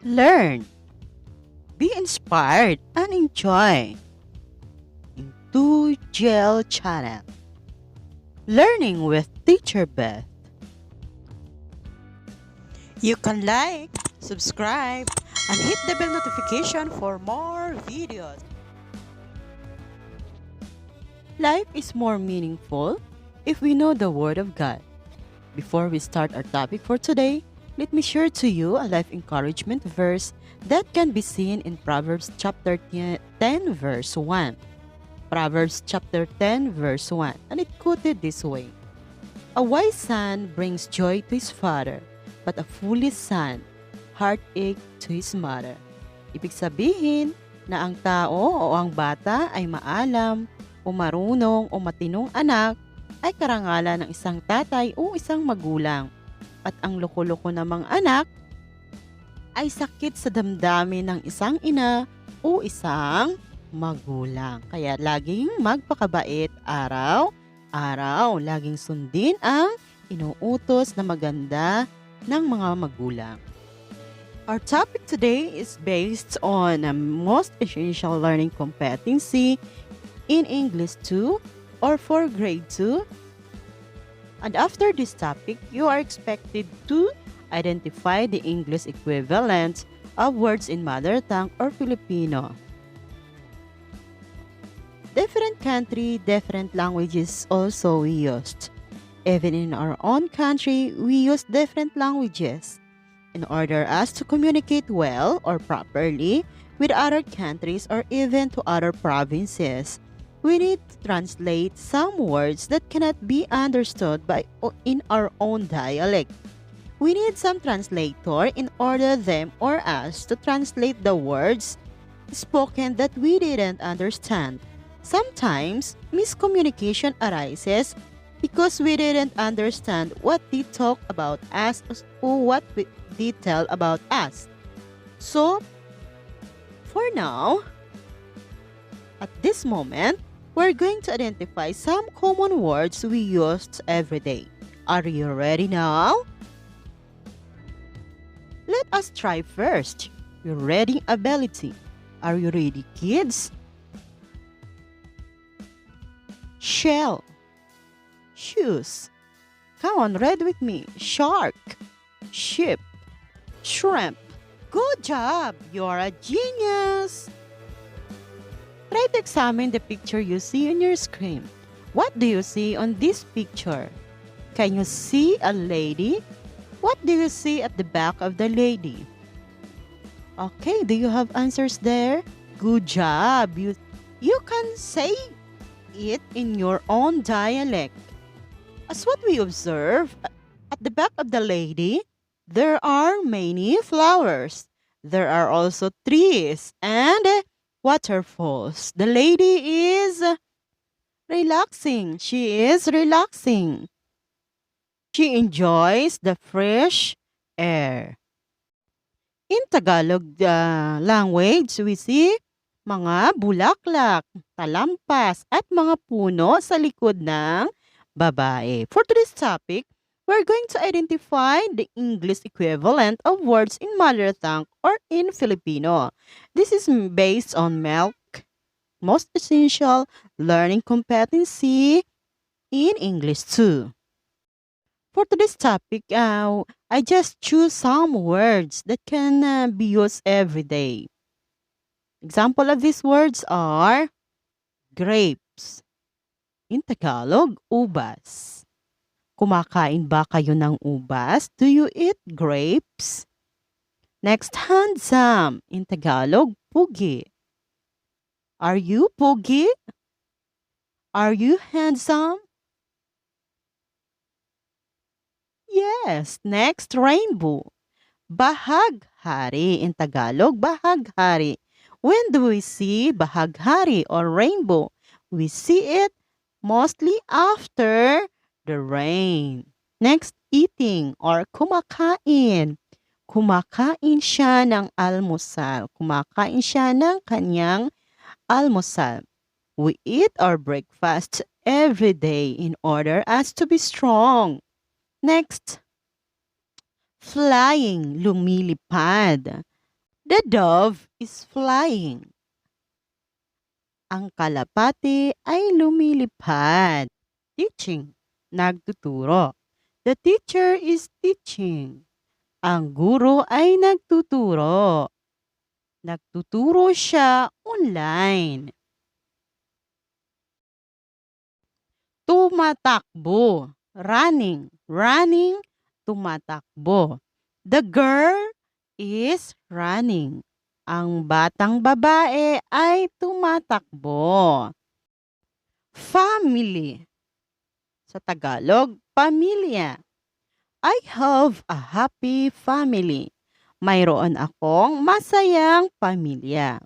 Learn, be inspired, and enjoy. Into Gel Channel. Learning with Teacher Beth. You can like, subscribe, and hit the bell notification for more videos. Life is more meaningful if we know the Word of God. Before we start our topic for today, let me share to you a life encouragement verse that can be seen in Proverbs chapter 10 verse 1. Proverbs chapter 10 verse 1, and it quoted this way: A wise son brings joy to his father, but a foolish son, heartache to his mother. Ibig sabihin na ang tao o ang bata ay maalam o marunong o matinong anak ay karangalan ng isang tatay o isang magulang. At ang loko-loko namang anak ay sakit sa damdamin ng isang ina o isang magulang. Kaya laging magpakabait araw-araw. Laging sundin ang inuutos na maganda ng mga magulang. Our topic today is based on a most essential learning competency in English 2 or for grade 2. And after this topic, you are expected to identify the English equivalent of words in mother tongue or Filipino. Different country, different languages also we used. Even in our own country, we use different languages. In order us to communicate well or properly with other countries or even to other provinces, we need to translate some words that cannot be understood in our own dialect. We need some translator in order them or us to translate the words spoken that we didn't understand. Sometimes, miscommunication arises because we didn't understand what they talk about us or what they tell about us. So, for now, at this moment, we're going to identify some common words we use every day. Are you ready now? Let us try first. Your reading ability. Are you ready, kids? Shell. Shoes. Come on, read with me. Shark. Ship. Shrimp. Good job! You're a genius! Try to examine the picture you see on your screen. What do you see on this picture? Can you see a lady? What do you see at the back of the lady? Okay, do you have answers there? Good job! You can say it in your own dialect. As what we observe, at the back of the lady, there are many flowers. There are also trees and waterfalls. The lady is relaxing. She is relaxing. She enjoys the fresh air. In Tagalog language, we see mga bulaklak, talampas, at mga puno sa likod ng babae. For today's topic, we're going to identify the English equivalent of words in mother tongue or in Filipino. This is based on most essential learning competency in English too. For today's topic, I just choose some words that can be used every day. Example of these words are grapes. In Tagalog, ubas. Kumakain ba kayo ng ubas? Do you eat grapes? Next, handsome. In Tagalog, pugi. Are you pugi? Are you handsome? Yes. Next, rainbow. Bahaghari. In Tagalog, bahaghari. When do we see bahaghari or rainbow? We see it mostly after the rain. Next, eating or kumakain. Kumakain siya ng almusal. Kumakain siya ng kanyang almusal. We eat our breakfast every day in order us to be strong. Next, flying, lumilipad. The dove is flying. Ang kalapati ay lumilipad. Teaching. Nagtuturo. The teacher is teaching. Ang guro ay nagtuturo. Nagtuturo siya online. Tumatakbo. Running. Running. Tumatakbo. The girl is running. Ang batang babae ay tumatakbo. Family. Sa Tagalog, pamilya. I have a happy family. Mayroon akong masayang pamilya.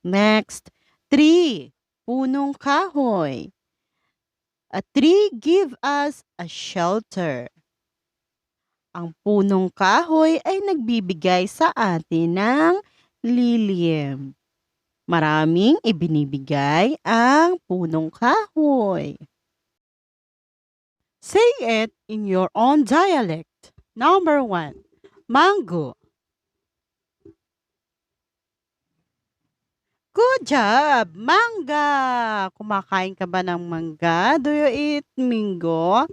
Next, tree. Punong kahoy. A tree give us a shelter. Ang punong kahoy ay nagbibigay sa atin ng lilim. Maraming ibinibigay ang punong kahoy. Say it in your own dialect. Number 1, mango. Good job! Mangga! Kumakain ka ba ng mangga? Do you eat mango?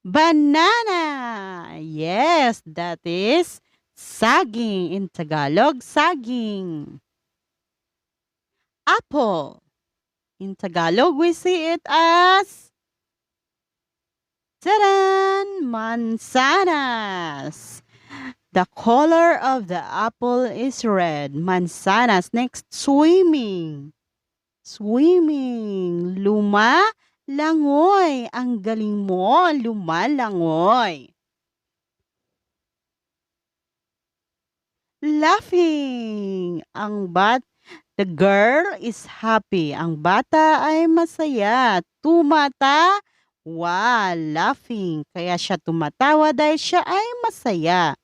Banana! Yes, that is saging. In Tagalog, saging. Apple. In Tagalog, we see it as tadan! Mansanas. The color of the apple is red. Mansanas. Next, swimming. Swimming. Lumalangoy. Ang galing mo. Lumalangoy. Laughing. The girl is happy. Ang bata ay masaya. Tumatawa. Laughing. Kaya siya tumatawa dahil siya ay masaya.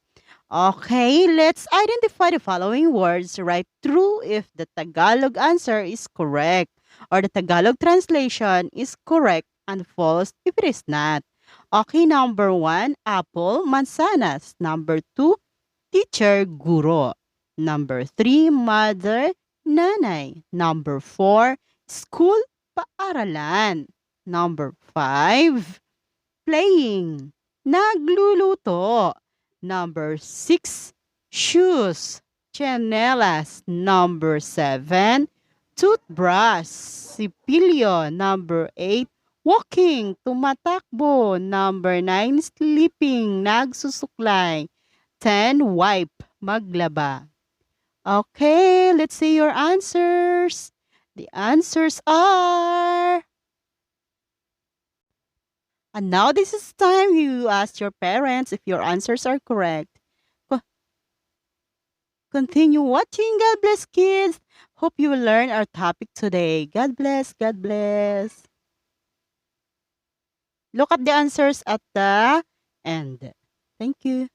Okay, let's identify the following words. Write true if the Tagalog answer is correct or the Tagalog translation is correct and false if it is not. Okay, number 1, apple, mansanas. Number 2, teacher, guro. Number 3, mother, nanay. Number 4, school, paaralan. Number 5, playing, nagluluto. Number 6, shoes, chanelas. Number 7, toothbrush, sipilyo. Number 8, walking, tumatakbo. Number 9, sleeping, nagsusuklay. 10, wipe, maglaba. Okay, let's see your answers. The answers are... And now this is time you ask your parents if your answers are correct. Continue watching. God bless, kids. Hope you will learn our topic today. God bless. God bless. Look at the answers at the end. Thank you.